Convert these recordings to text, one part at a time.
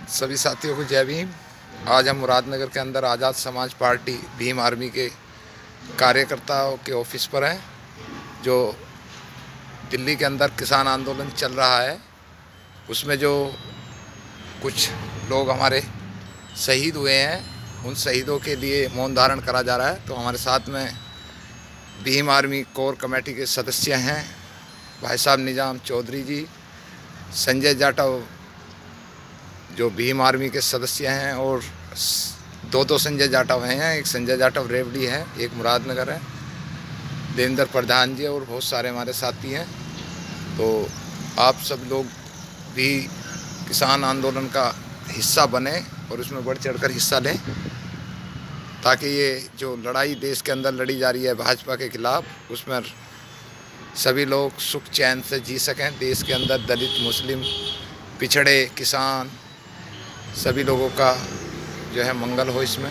सभी साथियों को जय भीम। आज हम मुरादनगर के अंदर आज़ाद समाज पार्टी भीम आर्मी के कार्यकर्ताओं के ऑफिस पर हैं। जो दिल्ली के अंदर किसान आंदोलन चल रहा है, उसमें जो कुछ लोग हमारे शहीद हुए हैं, उन शहीदों के लिए मौन धारण करा जा रहा है। तो हमारे साथ में भीम आर्मी कोर कमेटी के सदस्य हैं भाई साहब निजाम चौधरी जी, संजय जाटव जो भीम आर्मी के सदस्य हैं, और दो संजय जाटव हैं, एक संजय जाटव रेवड़ी है, एक मुरादनगर है, देवेंद्र प्रधान जी, और बहुत सारे हमारे साथी हैं। तो आप सब लोग भी किसान आंदोलन का हिस्सा बने और उसमें बढ़ चढ़कर हिस्सा लें, ताकि ये जो लड़ाई देश के अंदर लड़ी जा रही है भाजपा के खिलाफ, उसमें सभी लोग सुख चैन से जी सकें। देश के अंदर दलित, मुस्लिम, पिछड़े, किसान, सभी लोगों का जो है मंगल हो। इसमें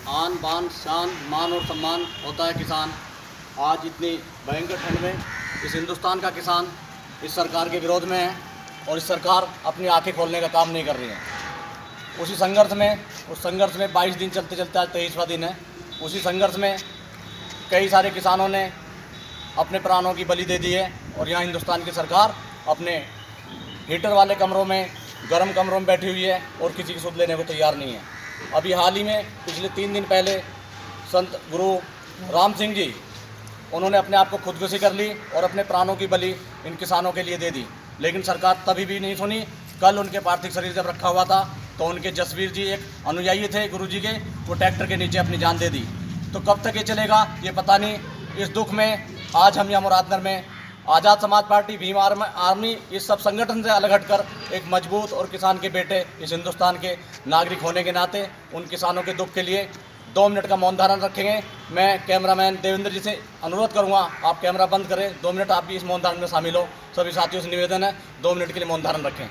आन बान शान मान और सम्मान होता है किसान। आज इतनी भयंकर ठंड में इस हिंदुस्तान का किसान इस सरकार के विरोध में है और इस सरकार अपनी आंखें खोलने का काम नहीं कर रही है। उस संघर्ष में 22 दिन चलते चलते आज 23वां दिन है। उसी संघर्ष में कई सारे किसानों ने अपने प्राणों की बलि दे दी है और यहाँ हिंदुस्तान की सरकार अपने हीटर वाले कमरों में, गर्म कमरों में बैठी हुई है और किसी की सुध लेने को तैयार नहीं है। अभी हाल ही में पिछले 3 दिन पहले संत गुरु राम सिंह जी, उन्होंने अपने आप को खुदकुशी कर ली और अपने प्राणों की बलि इन किसानों के लिए दे दी, लेकिन सरकार तभी भी नहीं सुनी। कल उनके पार्थिव शरीर जब रखा हुआ था तो उनके जसवीर जी, एक अनुयायी थे गुरु जी के, वो ट्रैक्टर के नीचे अपनी जान दे दी। तो कब तक ये चलेगा ये पता नहीं। इस दुख में आज हम यहाँ मुरादनगर में आज़ाद समाज पार्टी भीम आर्मी इस सब संगठन से अलग हटकर एक मजबूत और किसान के बेटे, इस हिंदुस्तान के नागरिक होने के नाते उन किसानों के दुख के लिए 2 मिनट का मौन धारण रखेंगे। मैं कैमरामैन देवेंद्र जी से अनुरोध करूंगा, आप कैमरा बंद करें, 2 मिनट आप भी इस मौन धारण में शामिल हो। सभी साथियों से निवेदन है, 2 मिनट के लिए मौन धारण रखें।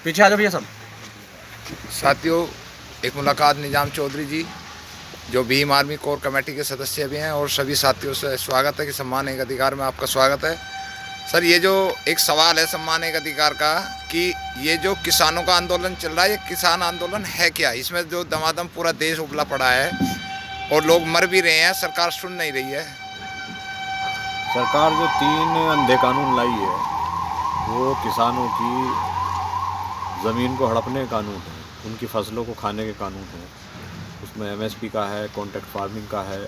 पीछे आ जाओ भैया सब साथियों, एक मुलाकात निजाम चौधरी जी जो भीम आर्मी कोर कमेटी के सदस्य भी हैं, और सभी साथियों से स्वागत है कि सम्मान एक अधिकार में आपका स्वागत है। सर, ये जो एक सवाल है सम्मान एक अधिकार का, कि ये जो किसानों का आंदोलन चल रहा है, ये किसान आंदोलन है क्या? इसमें जो दमादम पूरा देश उबला पड़ा है और लोग मर भी रहे हैं, सरकार सुन नहीं रही है। सरकार जो 3 अंधे कानून लाई है वो किसानों की ज़मीन को हड़पने के कानून हैं, उनकी फसलों को खाने के कानून हैं। उसमें एमएसपी का है, कॉन्ट्रैक्ट फार्मिंग का है।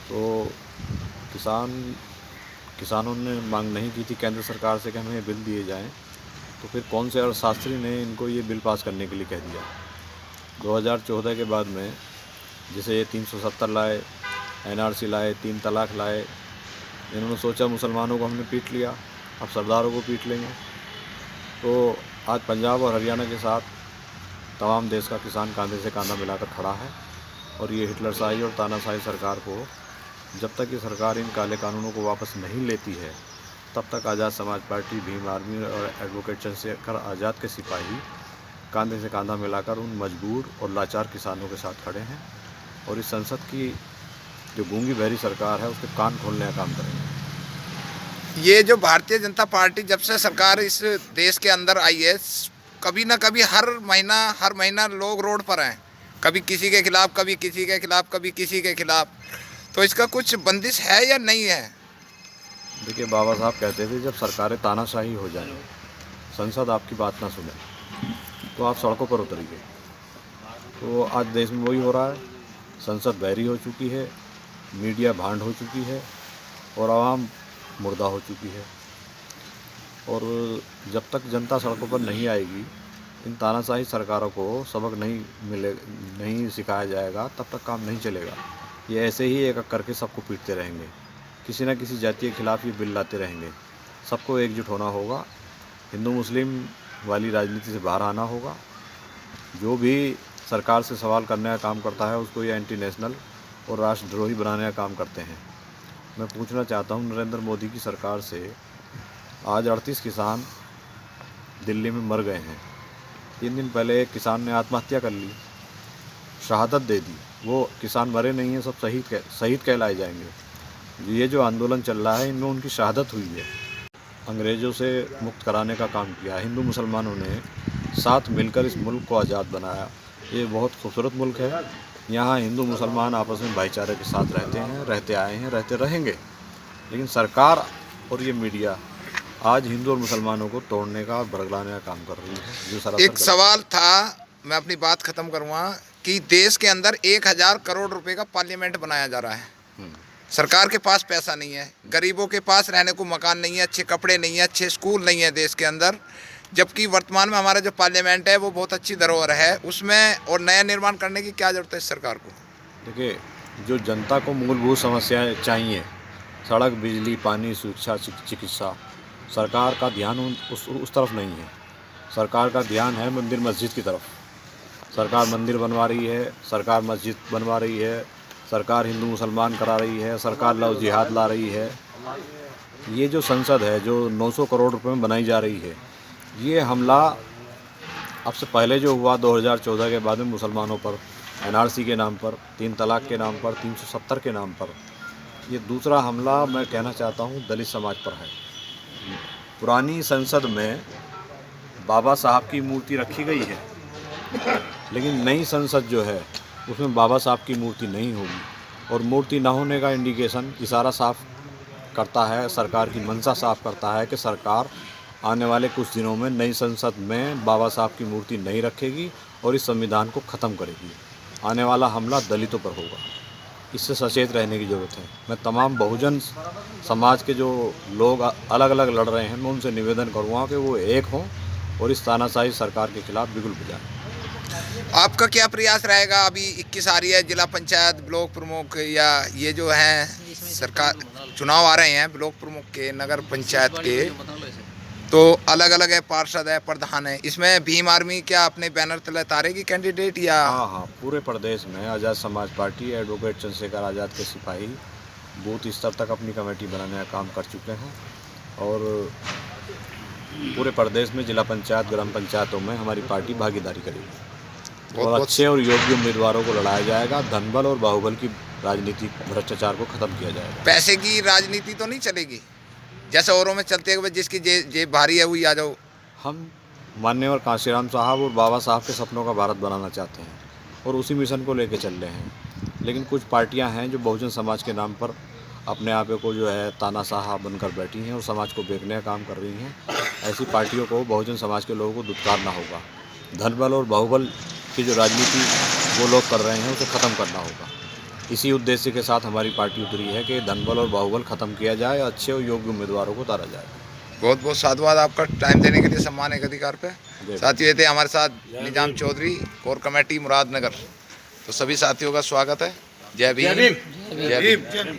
तो किसानों ने मांग नहीं की थी केंद्र सरकार से कि हमें ये बिल दिए जाएं, तो फिर कौन से अर्थशास्त्री ने इनको ये बिल पास करने के लिए कह दिया? 2014 के बाद में जैसे ये 370 लाए, एनआरसी लाए, 3 तलाक लाए, इन्होंने सोचा मुसलमानों को हमने पीट लिया, अब सरदारों को पीट लेंगे। तो आज पंजाब और हरियाणा के साथ तमाम देश का किसान कंधे से कंधा मिलाकर खड़ा है, और ये हिटलरशाही और तानाशाही सरकार को, जब तक ये सरकार इन काले कानूनों को वापस नहीं लेती है, तब तक आज़ाद समाज पार्टी, भीम आर्मी और एडवोकेट चंद्रशेखर आज़ाद के सिपाही कंधे से कंधा मिलाकर उन मजबूर और लाचार किसानों के साथ खड़े हैं, और इस संसद की जो गूंगी बहरी सरकार है उसके कान खोलने का काम करेंगे। ये जो भारतीय जनता पार्टी जब से सरकार इस देश के अंदर आई है, कभी ना कभी हर महीना लोग रोड पर हैं, कभी किसी के खिलाफ, कभी किसी के खिलाफ, कभी किसी के खिलाफ। तो इसका कुछ बंदिश है या नहीं है? देखिए, बाबा साहब कहते थे जब सरकारें तानाशाही हो जाएं, संसद आपकी बात ना सुने, तो आप सड़कों पर उतरिए। तो आज देश में वही हो रहा है। संसद बहरी हो चुकी है, मीडिया भांड हो चुकी है और आवाम मुर्दा हो चुकी है। और जब तक जनता सड़कों पर नहीं आएगी, इन तानाशाही सरकारों को सबक नहीं सिखाया जाएगा, तब तक काम नहीं चलेगा। ये ऐसे ही एक एक करके सबको पीटते रहेंगे, किसी न किसी जाति के खिलाफ ये बिल लाते रहेंगे। सबको एकजुट होना होगा, हिंदू मुस्लिम वाली राजनीति से बाहर आना होगा जो भी सरकार से सवाल करने का काम करता है उसको ये एंटी नेशनल और राष्ट्रद्रोही बनाने का काम करते हैं। मैं पूछना चाहता हूँ नरेंद्र मोदी की सरकार से, आज 38 किसान दिल्ली में मर गए हैं। 3 दिन पहले एक किसान ने आत्महत्या कर ली, शहादत दे दी। वो किसान मरे नहीं हैं, सब शहीद कहलाए जाएंगे। ये जो आंदोलन चल रहा है इनमें उनकी शहादत हुई है। अंग्रेज़ों से मुक्त कराने का काम किया। हिंदू मुसलमानों ने साथ मिलकर इस मुल्क को आज़ाद बनाया। ये बहुत खूबसूरत मुल्क है। यहाँ हिंदू मुसलमान आपस में भाईचारे के साथ रहते हैं, रहते आए हैं, रहते रहेंगे। लेकिन सरकार और ये मीडिया आज हिंदू और मुसलमानों को तोड़ने का और भड़काने का काम कर रही है, जो सरासर एक सवाल था, मैं अपनी बात खत्म करूँगा, कि देश के अंदर 1000 करोड़ रुपए का पार्लियामेंट बनाया जा रहा है। सरकार के पास पैसा नहीं है, गरीबों के पास रहने को मकान नहीं है, अच्छे कपड़े नहीं है, अच्छे स्कूल नहीं है देश के अंदर। जबकि वर्तमान में हमारा जो पार्लियामेंट है वो बहुत अच्छी धरोहर है, उसमें और नया निर्माण करने की क्या ज़रूरत है इस सरकार को? देखिए, जो जनता को मूलभूत समस्याएं चाहिए, सड़क, बिजली, पानी, शिक्षा, चिकित्सा, सरकार का ध्यान उस तरफ नहीं है। सरकार का ध्यान है मंदिर मस्जिद की तरफ। सरकार मंदिर बनवा रही है, सरकार मस्जिद बनवा रही है, सरकार हिंदू मुसलमान करा रही है, सरकार लव जिहाद ला रही है। ये जो संसद है जो 900 करोड़ रुपए में बनाई जा रही है, ये हमला अब से पहले जो हुआ 2014 के बाद में मुसलमानों पर, NRC के नाम पर, 3 तलाक के नाम पर, 370 के नाम पर, ये दूसरा हमला मैं कहना चाहता हूँ दलित समाज पर है। पुरानी संसद में बाबा साहब की मूर्ति रखी गई है, लेकिन नई संसद जो है उसमें बाबा साहब की मूर्ति नहीं होगी। और मूर्ति ना होने का इंडिकेशन इशारा साफ करता है, सरकार की मंशा साफ करता है कि सरकार आने वाले कुछ दिनों में नई संसद में बाबा साहब की मूर्ति नहीं रखेगी और इस संविधान को ख़त्म करेगी। आने वाला हमला दलितों पर होगा, इससे सचेत रहने की ज़रूरत है। मैं तमाम बहुजन समाज के जो लोग अलग अलग लड़ रहे हैं, मैं उनसे निवेदन करूँगा कि वो एक हों और इस तानाशाही सरकार के खिलाफ बिगुल बजाएं। आपका क्या प्रयास रहेगा? अभी 21 आ रही है, जिला पंचायत, ब्लॉक प्रमुख, या ये जो हैं सरकार चुनाव आ रहे हैं ब्लॉक प्रमुख के, नगर पंचायत के, तो अलग अलग है, पार्षद है, प्रधान है, इसमें भीम आर्मी क्या अपने बैनर तले तारेगी कैंडिडेट या? हाँ, पूरे प्रदेश में आज़ाद समाज पार्टी, एडवोकेट चंद्रशेखर आज़ाद के सिपाही बूथ स्तर तक अपनी कमेटी बनाने का काम कर चुके हैं और पूरे प्रदेश में जिला पंचायत, ग्राम पंचायतों में हमारी पार्टी भागीदारी करेगी और अच्छे और योग्य उम्मीदवारों को लड़ाया जाएगा। धनबल और बाहुबल की राजनीति, भ्रष्टाचार को खत्म किया जाएगा। पैसे की राजनीति तो नहीं चलेगी जैसे औरों में चलते हुए, जिसकी जेब भारी है वही आ जाओ? हम माननीय कांशीराम साहब और बाबा साहब के सपनों का भारत बनाना चाहते हैं और उसी मिशन को लेकर चल रहे हैं। लेकिन कुछ पार्टियां हैं जो बहुजन समाज के नाम पर अपने आप को जो है तानाशाह बनकर बैठी हैं और समाज को बेचने का काम कर रही हैं। ऐसी पार्टियों को बहुजन समाज के लोगों को दुत्कारना होगा। धनबल और बाहुबल की जो राजनीति वो लोग कर रहे हैं उसे ख़त्म करना होगा। इसी उद्देश्य के साथ हमारी पार्टी उतरी है कि धनबल और बाहुबल ख़त्म किया जाए, अच्छे और योग्य उम्मीदवारों को उतारा जाए। बहुत बहुत साधुवाद आपका टाइम देने के लिए। सम्मान एक अधिकार पे साथियों ये थे हमारे साथ निजाम चौधरी, कोर कमेटी मुरादनगर। तो सभी साथियों का स्वागत है। जय भीम, जय भीम।